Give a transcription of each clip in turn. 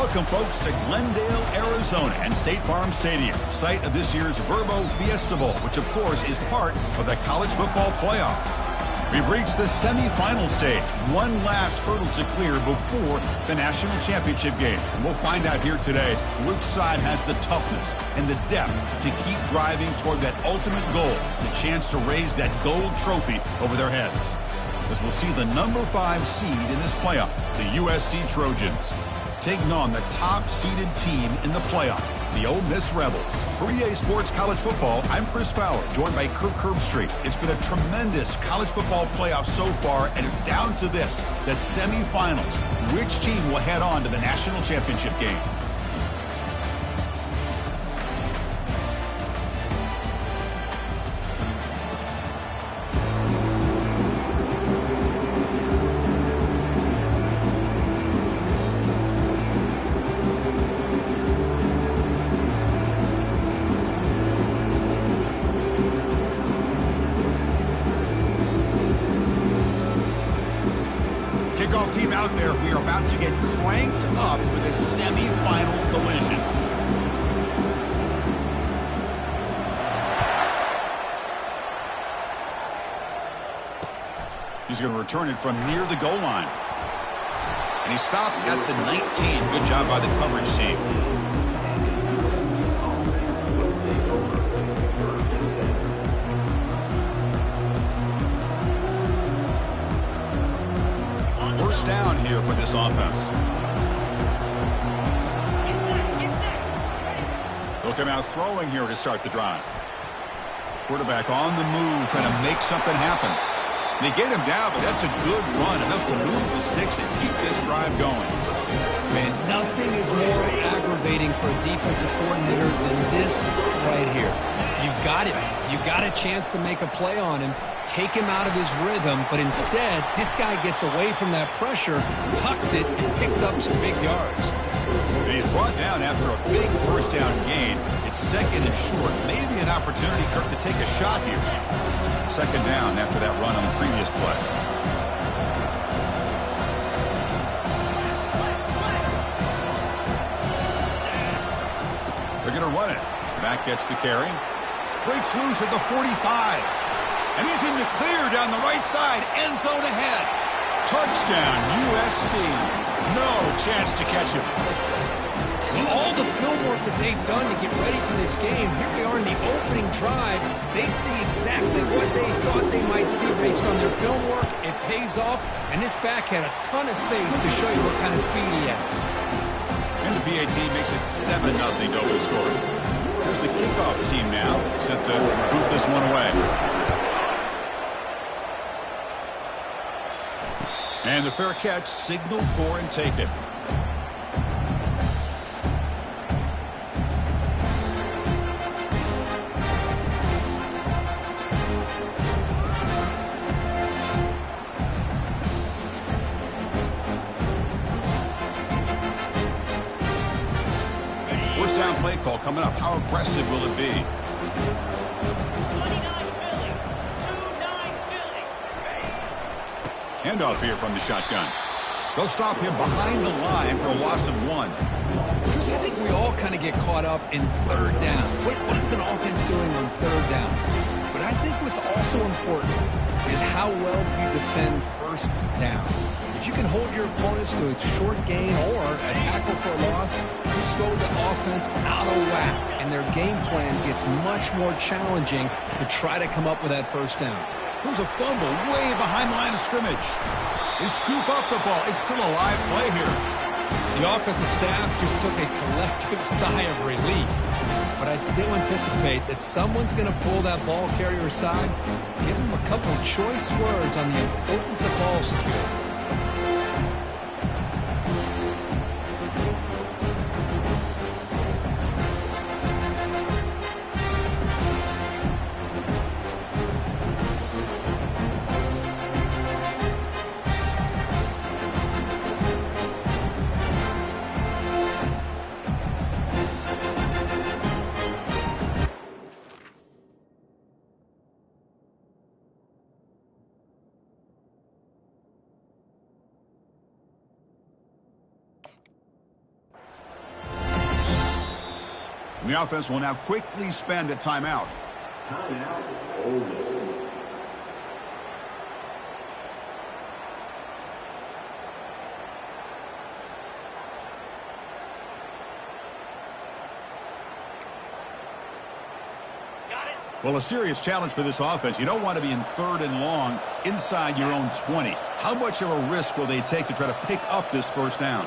Welcome, folks, to Glendale, Arizona and State Farm Stadium, site of this year's Verbo Fiesta Bowl, which, of course, is part of the college football playoff. We've reached the semifinal stage, one last hurdle to clear before the national championship game. And we'll find out here today which side has the toughness and the depth to keep driving toward that ultimate goal, the chance to raise that gold trophy over their heads. As we'll see the number 5 seed in this playoff, the USC Trojans, taking on the top-seeded team in the playoff, the Ole Miss Rebels. For EA Sports College Football, I'm Chris Fowler, joined by Kirk Herbstreit. It's been a tremendous college football playoff so far, and it's down to this, the semifinals. Which team will head on to the national championship game? Kickoff team out there. We are about to get cranked up with a semi-final collision. He's going to return it from near the goal line. And he stopped at the 19. Good job by the coverage team. First down here for this offense. They'll come out throwing here to start the drive. Quarterback on the move, trying to make something happen. They get him down, but that's a good run, enough to move the sticks and keep this drive going. Man, nothing is more aggravating for a defensive coordinator than this right here. You've got him. You've got a chance to make a play on him, take him out of his rhythm, but instead, this guy gets away from that pressure, tucks it, and picks up some big yards. And he's brought down after a big first down gain. It's second and short. Maybe an opportunity, Kirk, to take a shot here. Second down after that run on the previous play. They're going to run it. Back gets the carry. Breaks loose at the 45. And he's in the clear down the right side. End zone ahead. Touchdown, USC. No chance to catch him. Well, all the film work that they've done to get ready for this game, here we are in the opening drive. They see exactly what they thought they might see based on their film work. It pays off, and this back had a ton of space to show you what kind of speed he has. And the BAT makes it 7-0 Dover score. Here's the kickoff team now, set to boot this one away. And the fair catch signaled for and taken. First down play call coming up. How aggressive will it be? Handoff here from the shotgun. They'll stop him behind the line for a loss of 1. Chris, I think we all kind of get caught up in third down. What's an offense doing on third down? But I think what's also important is how well you defend first down. If you can hold your opponents to a short gain or a tackle for a loss, you throw the offense out of whack, and their game plan gets much more challenging to try to come up with that first down. There's a fumble way behind the line of scrimmage. They scoop up the ball. It's still a live play here. The offensive staff just took a collective sigh of relief. But I'd still anticipate that someone's going to pull that ball carrier aside, give him a couple of choice words on the importance of ball security. And the offense will now quickly spend a timeout. Timeout. Ole Miss. Well, a serious challenge for this offense. You don't want to be in 3rd and long inside your own 20. How much of a risk will they take to try to pick up this first down?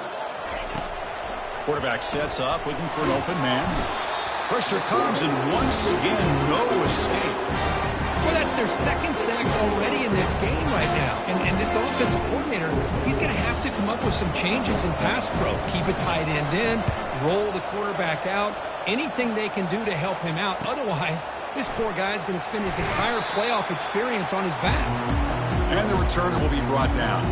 Quarterback sets up, looking for an open man. Pressure comes, and once again, no escape. Well, that's their 2nd sack already in this game right now. And this offensive coordinator, he's going to have to come up with some changes in pass pro. Keep a tight end in, roll the quarterback out, anything they can do to help him out. Otherwise, this poor guy is going to spend his entire playoff experience on his back. And the returner will be brought down.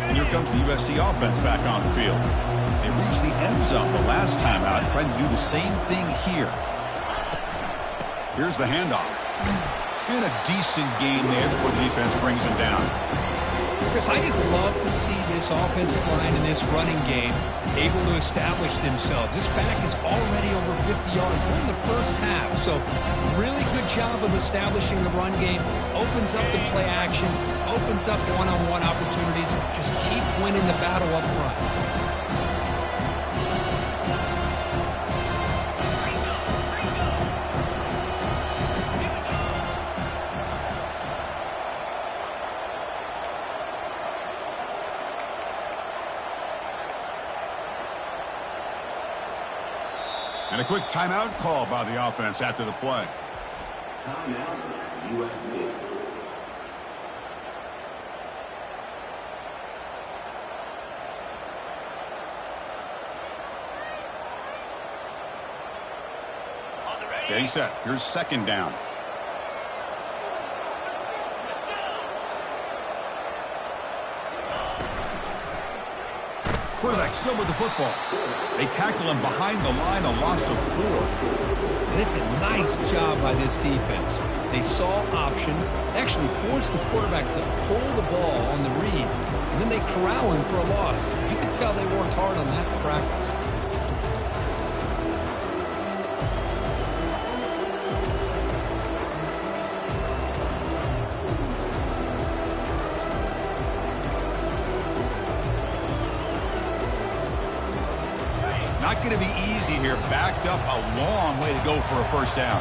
And here comes the USC offense back on the field. They reached the end zone the last time out, trying to do the same thing here. Here's the handoff. And a decent gain there before the defense brings him down. Chris, I just love to see this offensive line in this running game able to establish themselves. This back is already over 50 yards. We're in the first half, so really good job of establishing the run game. Opens up the play action, opens up one-on-one opportunities. Just keep winning the battle up front. And a quick timeout call by the offense after the play. Timeout. USC. Getting set. Here's 2nd down. Quarterback still with the football. They tackle him behind the line, a loss of 4. And it's a nice job by this defense. They saw option, actually forced the quarterback to pull the ball on the read, and then they corral him for a loss. You can tell they worked hard on that in practice. Not going to be easy here. Backed up a long way to go for a first down.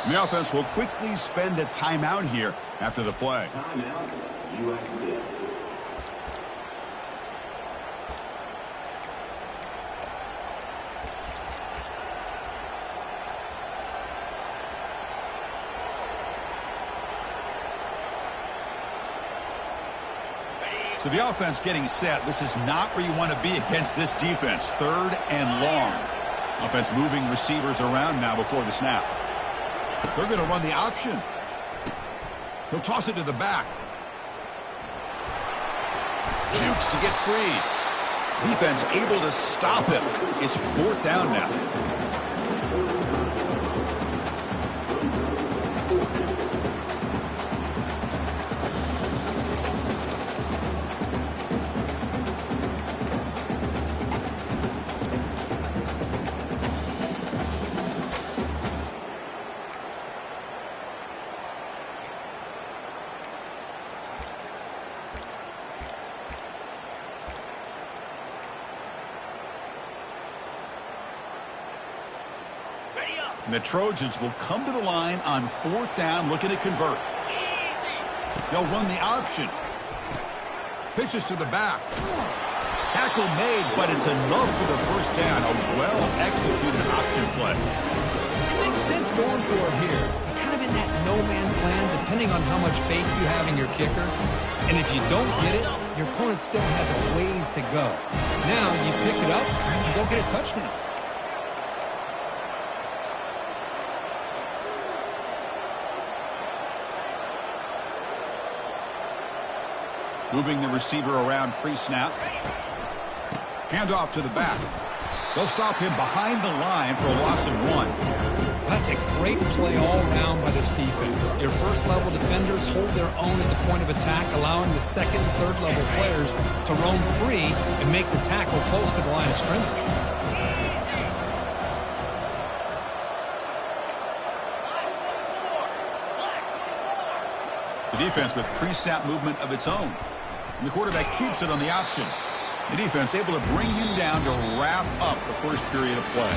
The offense will quickly spend a timeout here after the play. Timeout. USC. So the offense getting set. This is not where you want to be against this defense. 3rd and long. Offense moving receivers around now before the snap. They're going to run the option. He'll toss it to the back. Jukes to get free. Defense able to stop him. It's 4th down now. And the Trojans will come to the line on 4th down, looking to convert. They'll run the option. Pitches to the back. Tackle made, but it's enough for the first down. A well-executed option play. It makes sense going for it here. You're kind of in that no-man's land, depending on how much faith you have in your kicker. And if you don't get it, your opponent still has a ways to go. Now you pick it up, and you go get a touchdown. Moving the receiver around pre-snap. Handoff to the back. They'll stop him behind the line for a loss of 1. That's a great play all around by this defense. Your first-level defenders hold their own at the point of attack, allowing the second and third-level players to roam free and make the tackle close to the line of scrimmage. The defense with pre-snap movement of its own. And the quarterback keeps it on the option. The defense able to bring him down to wrap up the first period of play.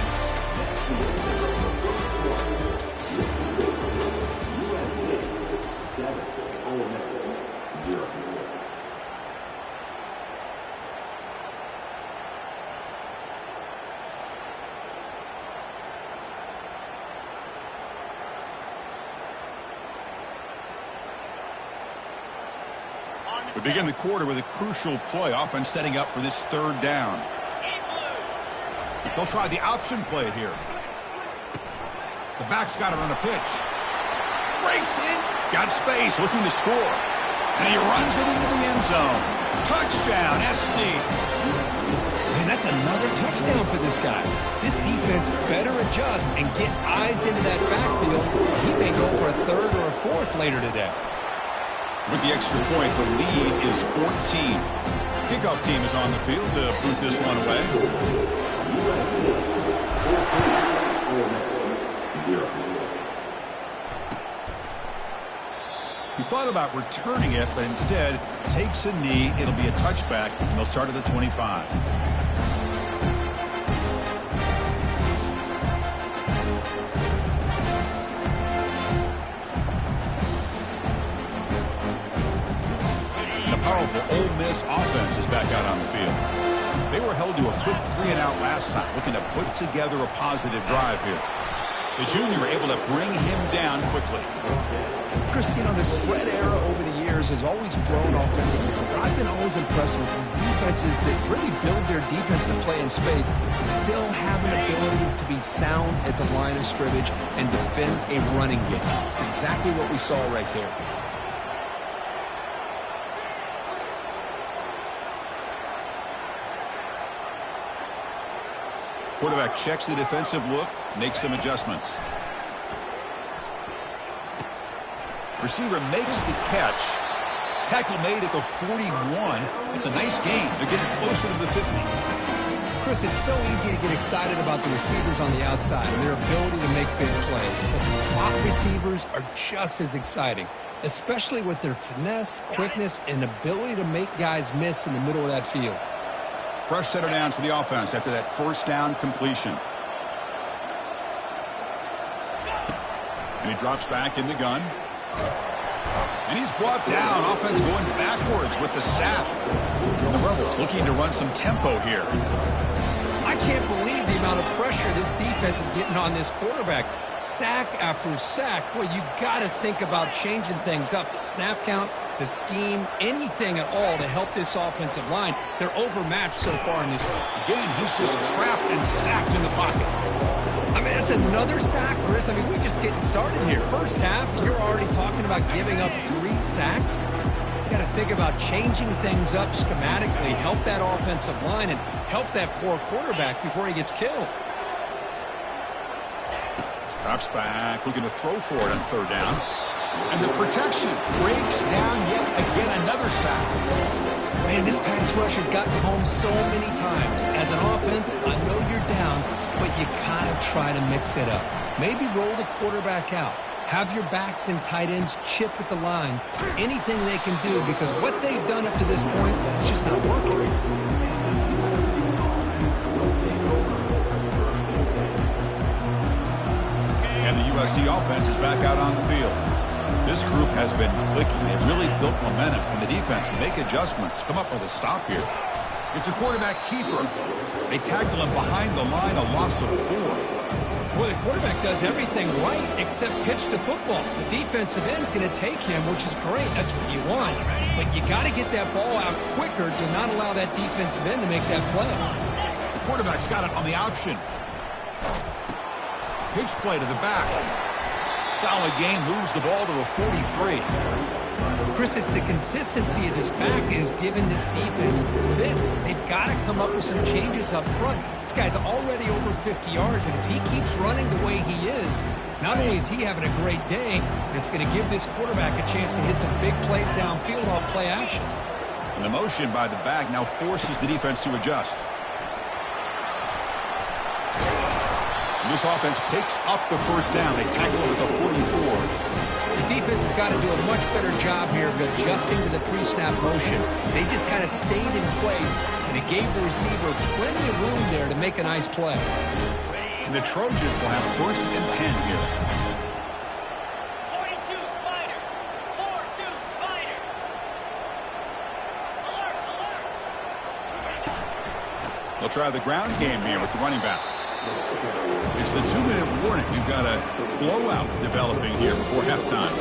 We begin the quarter with a crucial play. Offense setting up for this third down. They'll try the option play here. The back's got it on the pitch. Breaks in. Got space, looking to score. And he runs it into the end zone. Touchdown, SC. Man, that's another touchdown for this guy. This defense better adjust and get eyes into that backfield. He may go for a third or a fourth later today. With the extra point, the lead is 14. Kickoff team is on the field to boot this one away. He thought about returning it, but instead takes a knee. It'll be a touchback, and they'll start at the 25. Powerful Ole Miss offense is back out on the field. They were held to a quick 3-and-out last time, looking to put together a positive drive here. The junior able to bring him down quickly. Chris, you know, the spread era over the years has always grown offensively. But I've been always impressed with defenses that really build their defense to play in space, still have an ability to be sound at the line of scrimmage and defend a running game. It's exactly what we saw right there. Quarterback checks the defensive look, makes some adjustments. Receiver makes the catch. Tackle made at the 41. It's a nice gain. They're getting closer to the 50. Chris, it's so easy to get excited about the receivers on the outside and their ability to make big plays. But the slot receivers are just as exciting, especially with their finesse, quickness, and ability to make guys miss in the middle of that field. Fresh set of downs for the offense after that first down completion. And he drops back in the gun. And he's brought down. Offense going backwards with the sack. The Rebels looking to run some tempo here. I can't believe the amount of pressure this defense is getting on this quarterback. Sack after sack. Boy, you got to think about changing things up. The snap count, the scheme, anything at all to help this offensive line. They're overmatched so far in this game. Again, he's just trapped and sacked in the pocket. I mean, that's another sack, Chris. I mean, we're just getting started here. First half, you're already talking about giving up 3 sacks. You got to think about changing things up schematically, help that offensive line, and help that poor quarterback before he gets killed. Drops back, looking to throw for it on third down. And the protection breaks down yet again, another sack. Man, this pass rush has gotten home so many times. As an offense, I know you're down, but you gotta try to mix it up. Maybe roll the quarterback out. Have your backs and tight ends chip at the line. Anything they can do, because what they've done up to this point, it's just not working. And the USC offense is back out on the field. This group has been clicking. They really built momentum. And the defense make adjustments. Come up with a stop here. It's a quarterback keeper. They tackle him behind the line, a loss of 4. Well, the quarterback does everything right except pitch the football. The defensive end's going to take him, which is great. That's what you want. But you got to get that ball out quicker to not allow that defensive end to make that play. The quarterback's got it on the option. Pitch play to the back. Solid game, moves the ball to the 43. Chris, it's the consistency of this back is giving this defense fits. They've got to come up with some changes up front. This guy's already over 50 yards, and if he keeps running the way he is, not only is he having a great day, but it's going to give this quarterback a chance to hit some big plays downfield off play action. And the motion by the back now forces the defense to adjust. And this offense picks up the first down. They tackle it at the 44. The defense has got to do a much better job here of adjusting to the pre-snap motion. They just kind of stayed in place, and it gave the receiver plenty of room there to make a nice play. And the Trojans will have first and 10 here. 42 Spider. 4-2 Spider. Alert, alert. They'll try the ground game here with the running back. It's the 2-minute warning. We've got a blowout developing here before halftime.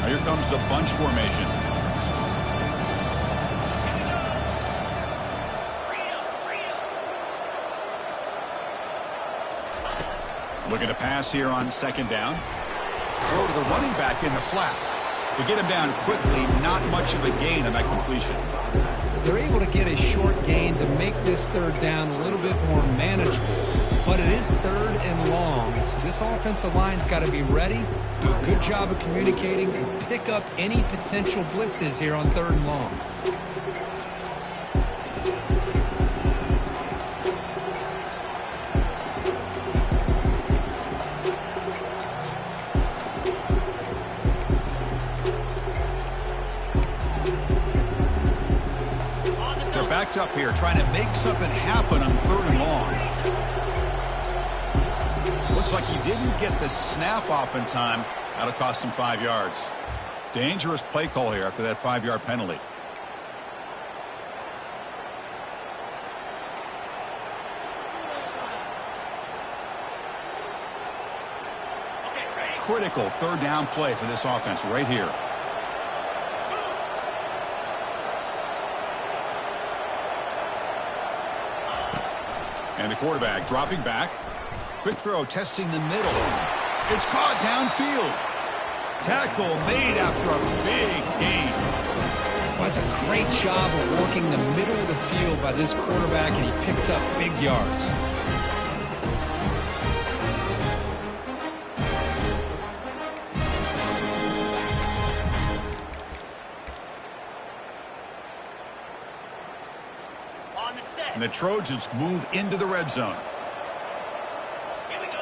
Now here comes the bunch formation. Looking to pass here on second down. Throw to the running back in the flat. To get him down quickly, not much of a gain on that completion. They're able to get a short gain to make this third down a little bit more manageable. But it is third and long, so this offensive line's got to be ready, do a good job of communicating, and pick up any potential blitzes here on third and long. Backed up here, trying to make something happen on third and long. Looks like he didn't get the snap off in time. That'll cost him 5 yards. Dangerous play call here after that 5-yard penalty. Critical third down play for this offense right here. And the quarterback dropping back. Quick throw testing the middle. It's caught downfield. Tackle made after a big gain. Well, that's a great job of working the middle of the field by this quarterback, and he picks up big yards. And the Trojans move into the red zone. Here we go.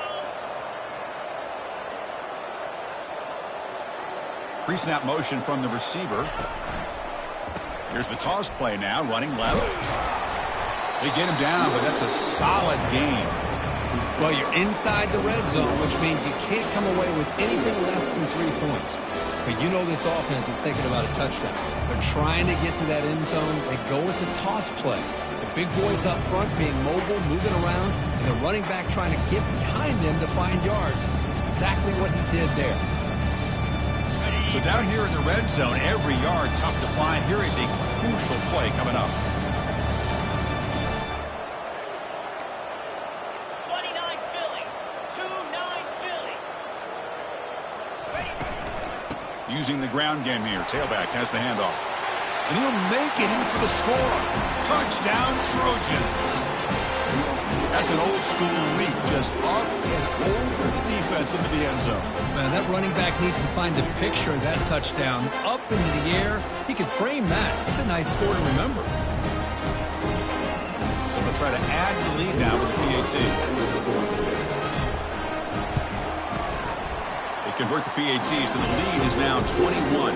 Pre-snap motion from the receiver. Here's the toss play now, running left. They get him down, but that's a solid gain. Well, you're inside the red zone, which means you can't come away with anything less than 3 points. But you know this offense is thinking about a touchdown. They're trying to get to that end zone. They go with the toss play. The big boys up front being mobile, moving around, and the running back trying to get behind them to find yards. It's exactly what he did there. So down here in the red zone, every yard tough to find. Here is a crucial play coming up. 29 Philly. 2-9 Philly. Using the ground game here. Tailback has the handoff. And he'll make it in for the score. Touchdown, Trojans. That's an old school leap, just up and over the defense into the end zone. Man, that running back needs to find the picture of that touchdown. Up into the air. He can frame that. It's a nice score to remember. So they'll try to add the lead now with the PAT. They convert the PAT, so the lead is now 21.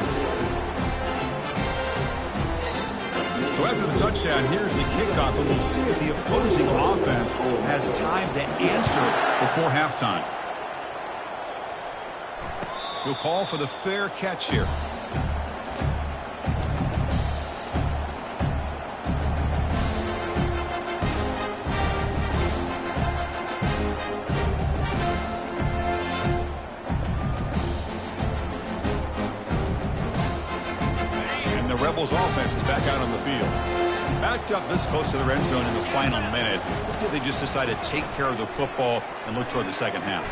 So after the touchdown, here's the kickoff, and we'll see if the opposing offense has time to answer before halftime. We'll call for the fair catch here. Rebels offense is back out on the field. Backed up this close to the end zone in the final minute. Let's see if they just decide to take care of the football and look toward the second half.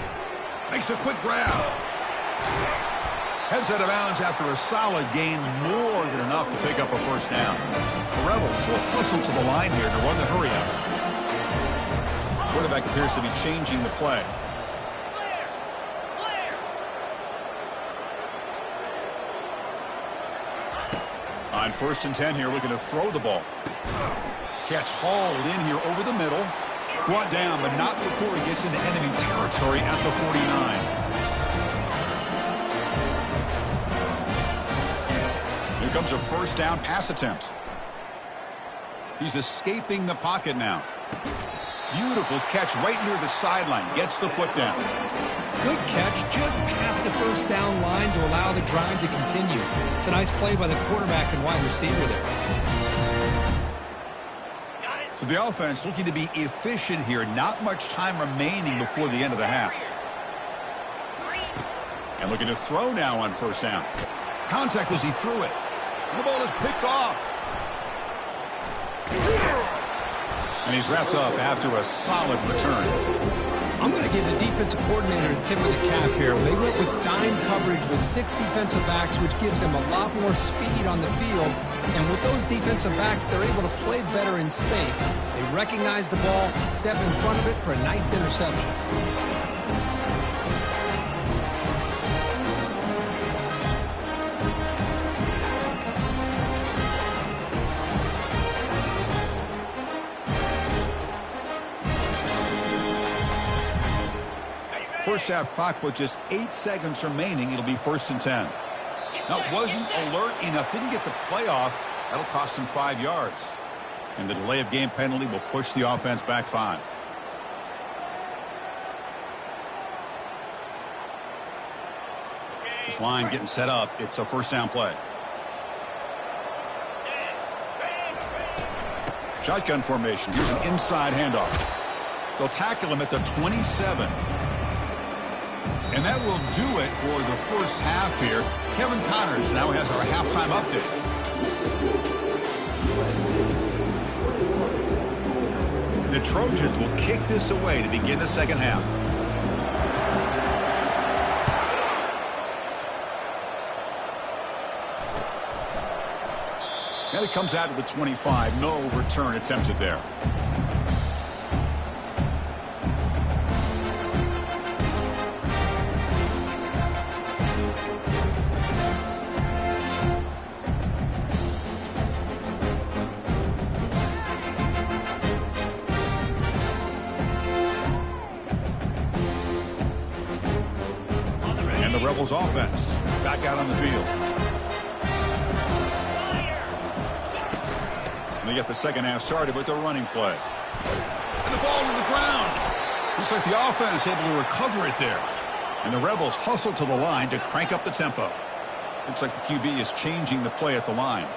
Makes a quick grab. Heads out of bounds after a solid gain, more than enough to pick up a first down. The Rebels will hustle to the line here to run the hurry up. Quarterback appears to be changing the play. On 1st and 10 here, looking to throw the ball. Catch hauled in here over the middle. Brought down, but not before he gets into enemy territory at the 49. Here comes a first down pass attempt. He's escaping the pocket now. Beautiful catch right near the sideline. Gets the foot down. Good catch just past the first down line to allow the drive to continue. It's a nice play by the quarterback and wide receiver there. So the offense looking to be efficient here. Not much time remaining before the end of the half. And looking to throw now on first down. Contact as he threw it. And the ball is picked off. And he's wrapped up after a solid return. I'm going to give the defensive coordinator a tip of the cap here. They went with dime coverage with 6 defensive backs, which gives them a lot more speed on the field. And with those defensive backs, they're able to play better in space. They recognize the ball, step in front of it for a nice interception. First half clock with just 8 seconds remaining. It'll be 1st and 10. Now, wasn't alert enough. Didn't get the play off. That'll cost him 5 yards. And the delay of game penalty will push the offense back 5. This line getting set up. It's a first down play. Shotgun formation. Here's an inside handoff. They'll tackle him at the 27. And that will do it for the first half here. Kevin Connors now has our halftime update. The Trojans will kick this away to begin the second half. And it comes out of the 25. No return attempted there. Rebels offense back out on the field. And they get the second half started with their running play. And the ball to the ground. Looks like the offense able to recover it there. And the Rebels hustle to the line to crank up the tempo. Looks like the QB is changing the play at the line.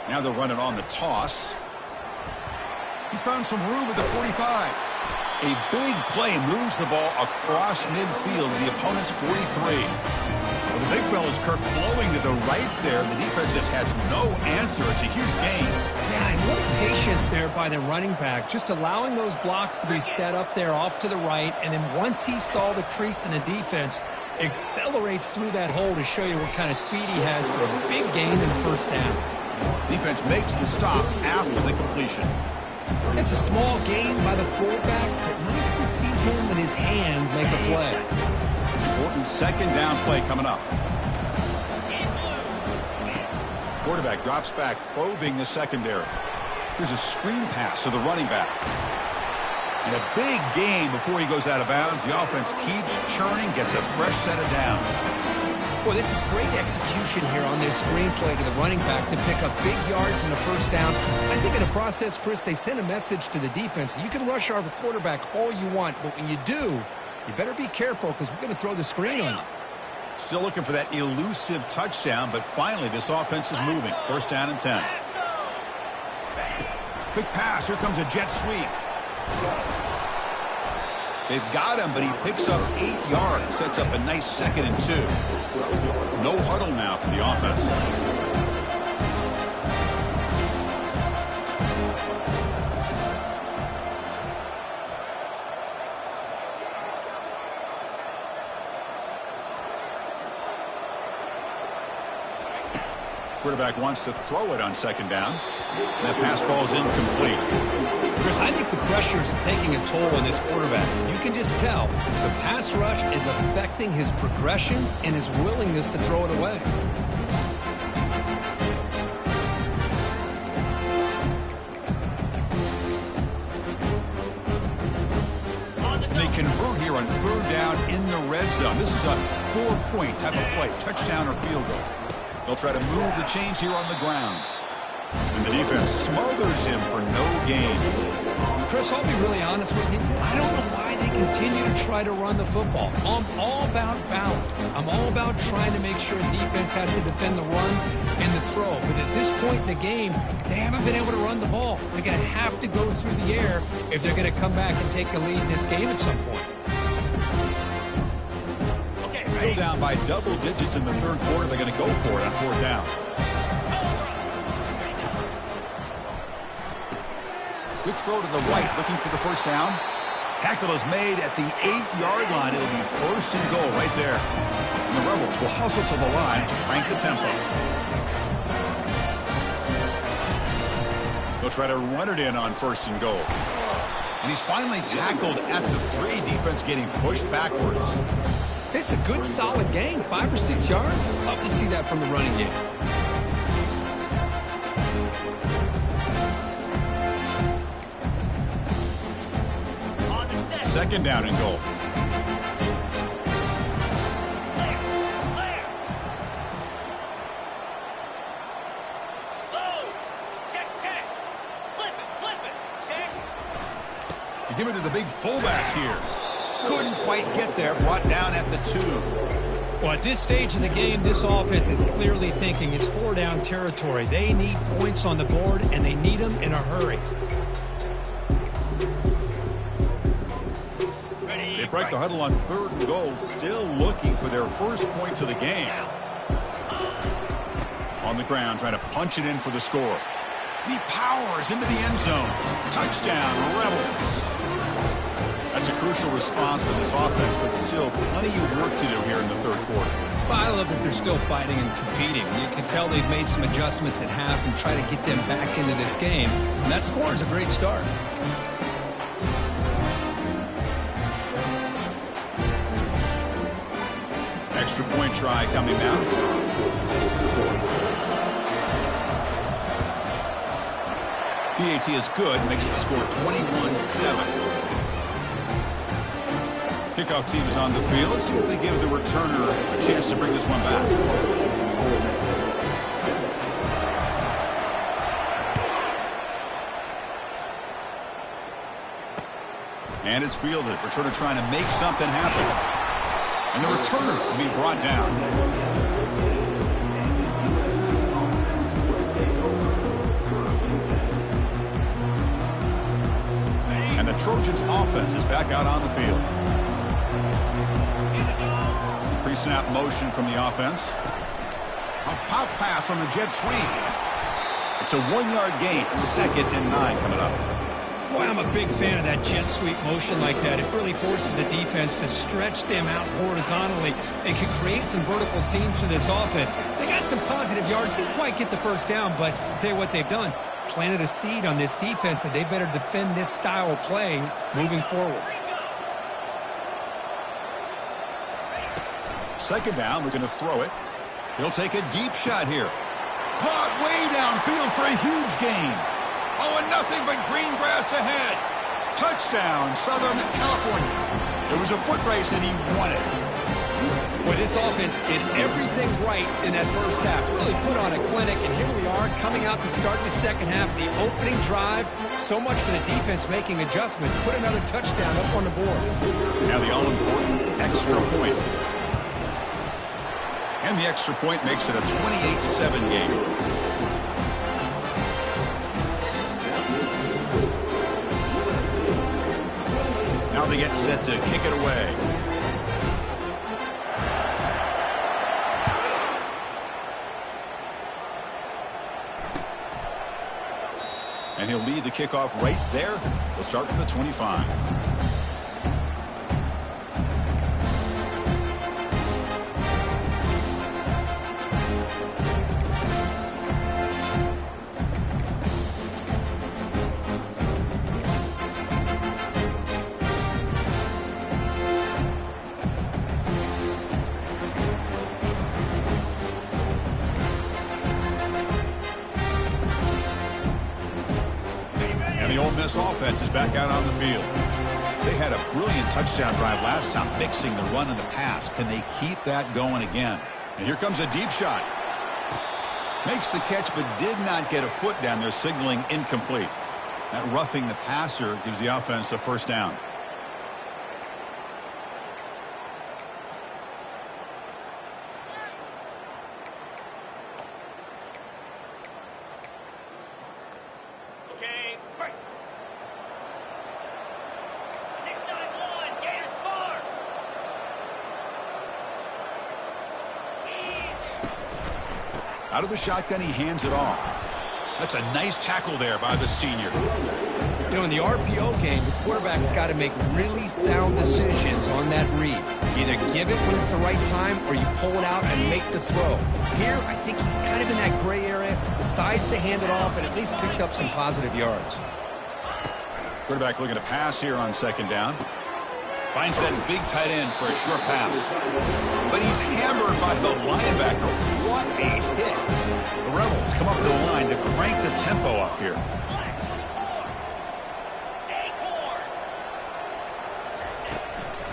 Now they'll run it on the toss. He's found some room at the 45. A big play moves the ball across midfield to the opponent's 43. Well, the big fella's Kirk flowing to the right there. The defense just has no answer. It's a huge gain. Yeah, and what patience there by the running back. Just allowing those blocks to be set up there off to the right. And then once he saw the crease in the defense, accelerates through that hole to show you what kind of speed he has for a big gain in the first down. Defense makes the stop after the completion. It's a small gain by the fullback, but nice to see him and his hand make a play. Important second down play coming up. Quarterback drops back, probing the secondary. Here's a screen pass to the running back. And a big gain before he goes out of bounds. The offense keeps churning, gets a fresh set of downs. Boy, this is great execution here on this screenplay to the running back to pick up big yards in the first down. I think in the process, Chris, they send a message to the defense. You can rush our quarterback all you want, but when you do, you better be careful because we're going to throw the screen on you. Still looking for that elusive touchdown, but finally this offense is moving. First down and 10. Quick pass. Here comes a jet sweep. They've got him, but he picks up 8 yards. Sets up a nice 2nd and 2. No huddle now for the offense. Quarterback wants to throw it on second down. That pass falls incomplete. Chris, I think the pressure is taking a toll on this quarterback. You can just tell the pass rush is affecting his progressions and his willingness to throw it away. They convert here on third down in the red zone. This is a 4-point type of play, touchdown or field goal. They'll try to move the chains here on the ground. And the defense smothers him for no gain. Chris, I'll be really honest with you. I don't know why they continue to try to run the football. I'm all about balance. I'm all about trying to make sure defense has to defend the run and the throw. But at this point in the game, they haven't been able to run the ball. They're going to have to go through the air if they're going to come back and take the lead in this game at some point. Still down by double digits in the third quarter. They're going to go for it on fourth down. Quick throw to the right, looking for the first down. Tackle is made at the 8-yard line. It'll be first and goal right there. And the Rebels will hustle to the line to crank the tempo. They'll try to run it in on first and goal. And he's finally tackled at the 3. Defense getting pushed backwards. It's a good, solid game. 5 or 6 yards. Love to see that from the running game. Second down and goal. You give it to the big fullback here. Couldn't quite get there. Brought down at the 2. Well, at this stage of the game, this offense is clearly thinking it's 4-down territory. They need points on the board, and they need them in a hurry. They break the huddle on third and goal, still looking for their first points of the game. On the ground, trying to punch it in for the score. He powers into the end zone. Touchdown, Rebels. That's a crucial response for this offense, but still plenty of work to do here in the third quarter. Well, I love that they're still fighting and competing. You can tell they've made some adjustments at half and try to get them back into this game. And that score is a great start. Extra point try coming down. PAT is good, makes the score 21-7. Kickoff team is on the field. Let's see if they give the returner a chance to bring this one back. And it's fielded. Returner trying to make something happen. And the returner will be brought down. And the Trojans offense is back out on the field. Pre-snap motion from the offense. A pop pass on the jet sweep. It's a 1-yard gain. 2nd and 9 coming up. Boy, I'm a big fan of that jet sweep motion like that. It really forces the defense to stretch them out horizontally and can create some vertical seams for this offense. They got some positive yards. Didn't quite get the first down, but I'll tell you what they've done. Planted a seed on this defense, and they better defend this style of play moving forward. Second down, we're going to throw it. He'll take a deep shot here. Caught way downfield for a huge gain. Oh, and nothing but green grass ahead. Touchdown, Southern California. It was a foot race, and he won it. Well, this offense did everything right in that first half. Really put on a clinic, and here we are coming out to start the second half. The opening drive, so much for the defense making adjustments. Put another touchdown up on the board. Now the all-important extra point. And the extra point makes it a 28-7 game. Now they get set to kick it away. And he'll lead the kickoff right there. They'll start from the 25. The Ole Miss offense is back out on the field. They had a brilliant touchdown drive last time, mixing the run and the pass. Can they keep that going again? And here comes a deep shot. Makes the catch, but did not get a foot down there, signaling incomplete. That roughing the passer gives the offense a first down. Out of the shotgun, he hands it off. That's a nice tackle there by the senior. You know, in the RPO game, the quarterback's got to make really sound decisions on that read. Either give it when it's the right time or you pull it out and make the throw. Here, I think he's kind of in that gray area, decides to hand it off and at least picked up some positive yards. Quarterback looking to pass here on second down. Finds that big tight end for a short pass. But he's hammered by the linebacker. What a hit. The Rebels come up to the line to crank the tempo up here.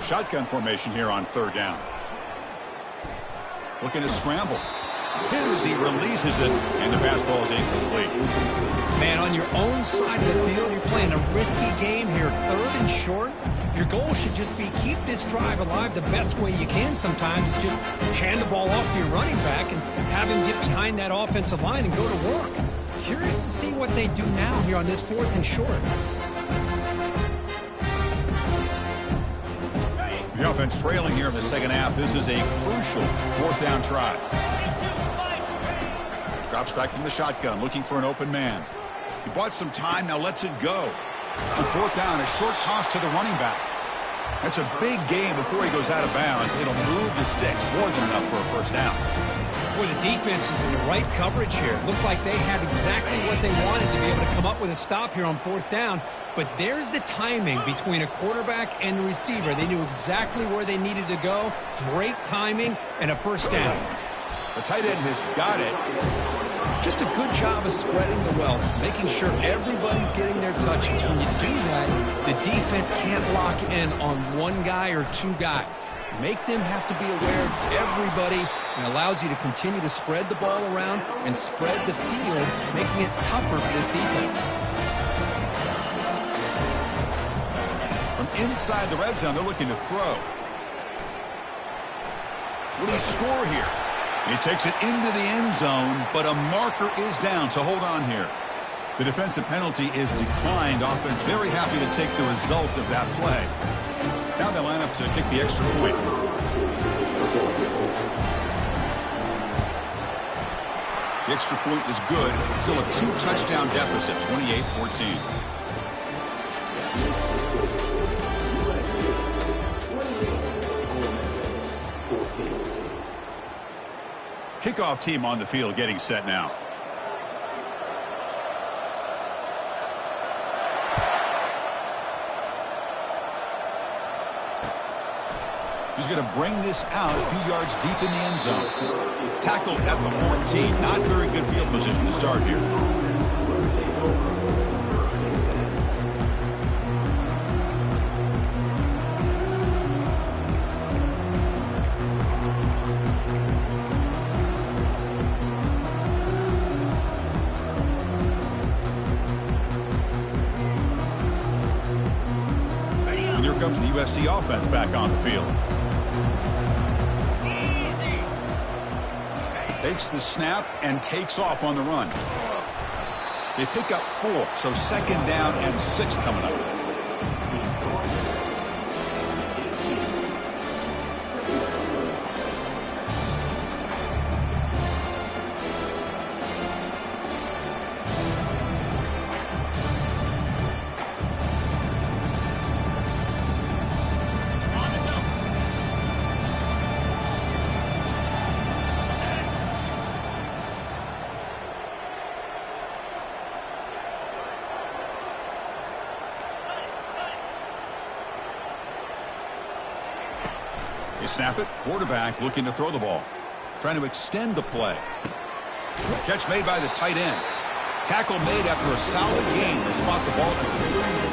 Shotgun formation here on third down. Looking to scramble. Hit as he releases it, and the pass ball is incomplete. Man, on your own side of the field, you're playing a risky game here, third and short. Your goal should just be keep this drive alive the best way you can sometimes. Just hand the ball off to your running back and have him get behind that offensive line and go to work. Curious to see what they do now here on this fourth and short. The offense trailing here in the second half. This is a crucial fourth down try. Drops back from the shotgun, looking for an open man. He bought some time, now lets it go. On fourth down, a short toss to the running back. That's a big gain before he goes out of bounds. It'll move the sticks, more than enough for a first down. Boy, the defense is in the right coverage here. Looked like they had exactly what they wanted to be able to come up with a stop here on fourth down. But there's the timing between a quarterback and the receiver. They knew exactly where they needed to go. Great timing and a first down. The tight end has got it. Just a good job of spreading the wealth, making sure everybody's getting their touches. When you do that, the defense can't lock in on one guy or two guys. Make them have to be aware of everybody, and allows you to continue to spread the ball around and spread the field, making it tougher for this defense. From inside the red zone, they're looking to throw. Will he score here? He takes it into the end zone, but a marker is down, so hold on here. The defensive penalty is declined. Offense very happy to take the result of that play. Now they line up to kick the extra point. The extra point is good. Still a two-touchdown deficit, 28-14. Kickoff team on the field getting set now. He's going to bring this out a few yards deep in the end zone. Tackled at the 14. Not very good field position to start here. Comes the USC offense back on the field. Takes the snap and takes off on the run. They pick up 4, so second down and 6 coming up. They snap it. Quarterback looking to throw the ball. Trying to extend the play. Catch made by the tight end. Tackle made after a solid gain to spot the ball at the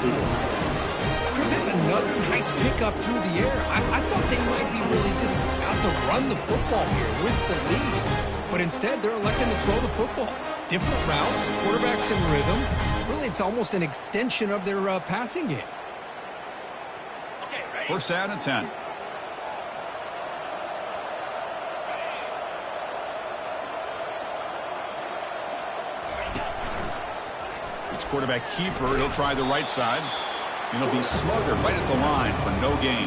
34. Chris, that's another nice pickup through the air. I thought they might be really just out to run the football here with the lead. But instead, they're electing to throw the football. Different routes, quarterbacks in rhythm. Really, it's almost an extension of their passing game. Okay, ready? First down and 10. It's quarterback keeper. He'll try the right side. And he'll be smothered right at the line for no gain.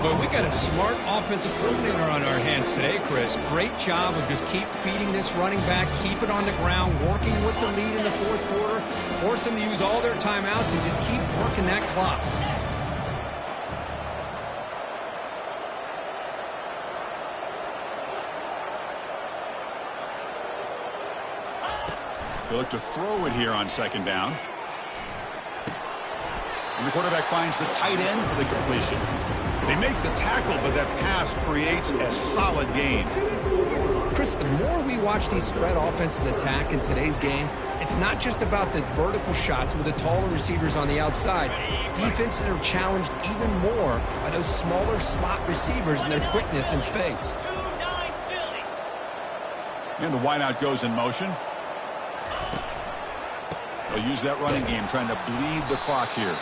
Well, we got a smart offensive coordinator on our hands today, Chris. Great job of just keep feeding this running back, keep it on the ground, working with the lead in the fourth quarter, force them to use all their timeouts, and just keep working that clock. They look to throw it here on second down. And the quarterback finds the tight end for the completion. They make the tackle, but that pass creates a solid gain. Chris, the more we watch these spread offenses attack in today's game, it's not just about the vertical shots with the taller receivers on the outside. Defenses are challenged even more by those smaller slot receivers and their quickness in space. 2-9 Philly. And the wideout goes in motion. They'll use that running game, trying to bleed the clock here.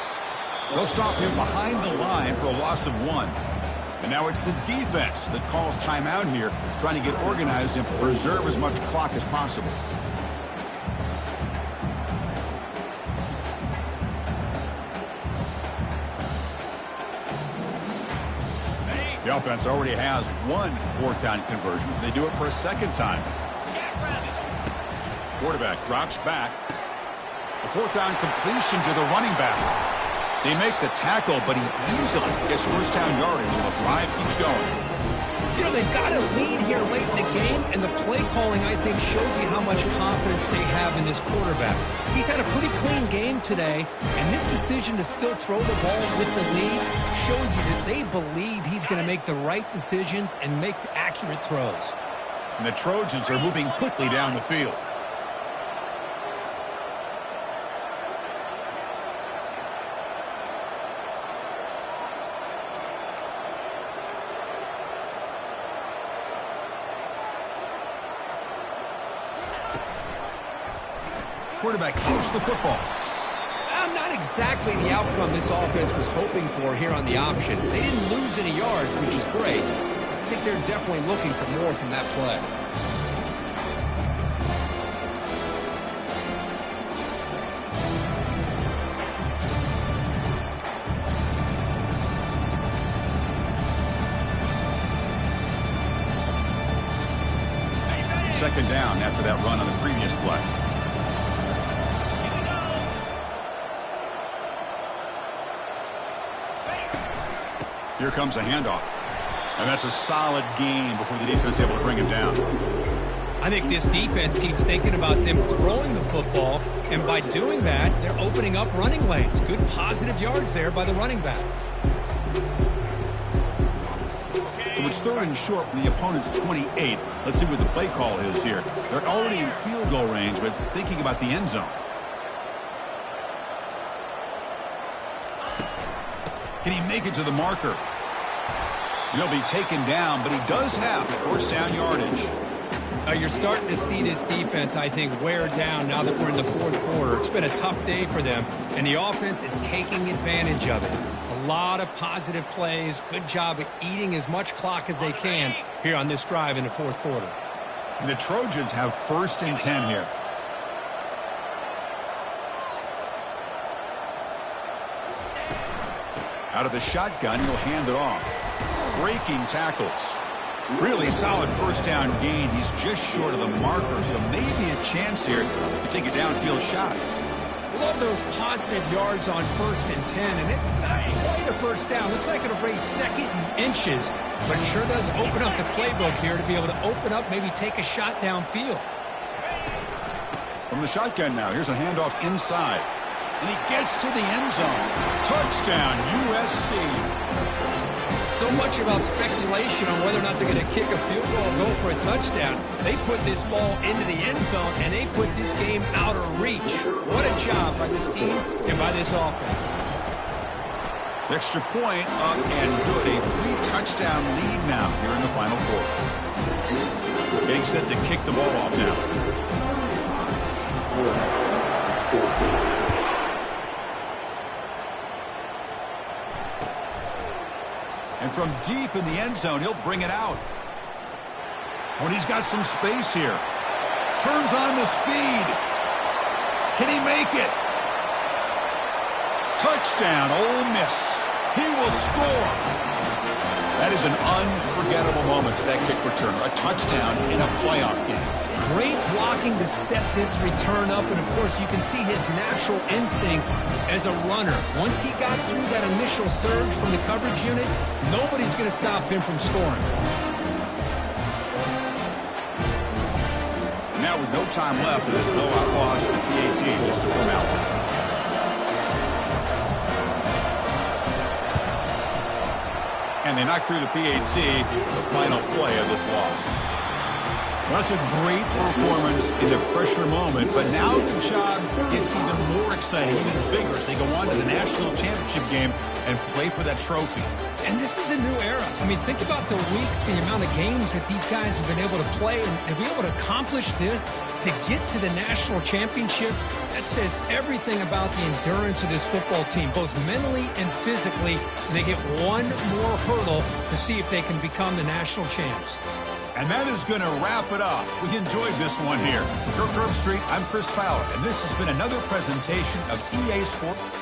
They'll stop him behind the line for a loss of 1. And now it's the defense that calls timeout here, trying to get organized and preserve as much clock as possible. The offense already has one fourth down conversion. They do it for a second time. Quarterback drops back. A fourth down completion to the running back. They make the tackle, but he easily gets first down yardage, and the drive keeps going. You know, they've got a lead here late in the game, and the play calling, I think, shows you how much confidence they have in this quarterback. He's had a pretty clean game today, and this decision to still throw the ball with the lead shows you that they believe he's going to make the right decisions and make accurate throws. And the Trojans are moving quickly down the field. Quarterback keeps the football. Not exactly the outcome this offense was hoping for here on the option. They didn't lose any yards, which is great. I think they're definitely looking for more from that play. Second down after that run on the previous play. Here comes a handoff. And that's a solid gain before the defense is able to bring him down. I think this defense keeps thinking about them throwing the football, and by doing that, they're opening up running lanes. Good positive yards there by the running back. So it's third and short from the opponent's 28. Let's see what the play call is here. They're already in field goal range, but thinking about the end zone. Can he make it to the marker? He'll be taken down, but he does have first down yardage. You're starting to see this defense, I think, wear down now that we're in the fourth quarter. It's been a tough day for them, and the offense is taking advantage of it. A lot of positive plays. Good job at eating as much clock as they can here on this drive in the fourth quarter. And the Trojans have first and 10 here. Out of the shotgun, he'll hand it off. Breaking tackles. Really solid first down gain. He's just short of the marker, so maybe a chance here to take a downfield shot. Love those positive yards on first and 10, and it's not quite a first down. Looks like it'll raise second and inches, but it sure does open up the playbook here to be able to open up, maybe take a shot downfield. From the shotgun now, here's a handoff inside. And he gets to the end zone. Touchdown, USC. So much about speculation on whether or not they're going to kick a field goal or go for a touchdown. They put this ball into the end zone, and they put this game out of reach. What a job by this team and by this offense. Extra point up and good. A 3-touchdown lead now here in the final quarter. Getting set to kick the ball off now. And from deep in the end zone, he'll bring it out. When he's got some space here. Turns on the speed. Can he make it? Touchdown, Ole Miss. He will score. That is an unforgettable moment to that kick returner. A touchdown in a playoff game. Great blocking to set this return up, and of course you can see his natural instincts as a runner. Once he got through that initial surge from the coverage unit, nobody's going to stop him from scoring. Now with no time left in this blowout loss to the PAT, just a formality. And they knock through the PAT, the final play of this loss. Well, that's a great performance in the pressure moment, but now the job gets even more exciting, even bigger as they go on to the national championship game and play for that trophy. And this is a new era. I mean, think about the weeks, the amount of games that these guys have been able to play, and to be able to accomplish this, to get to the national championship, that says everything about the endurance of this football team, both mentally and physically, and they get one more hurdle to see if they can become the national champs. And that is going to wrap it up. We enjoyed this one here. For Kirk Herbstreit, I'm Chris Fowler, and this has been another presentation of EA Sports.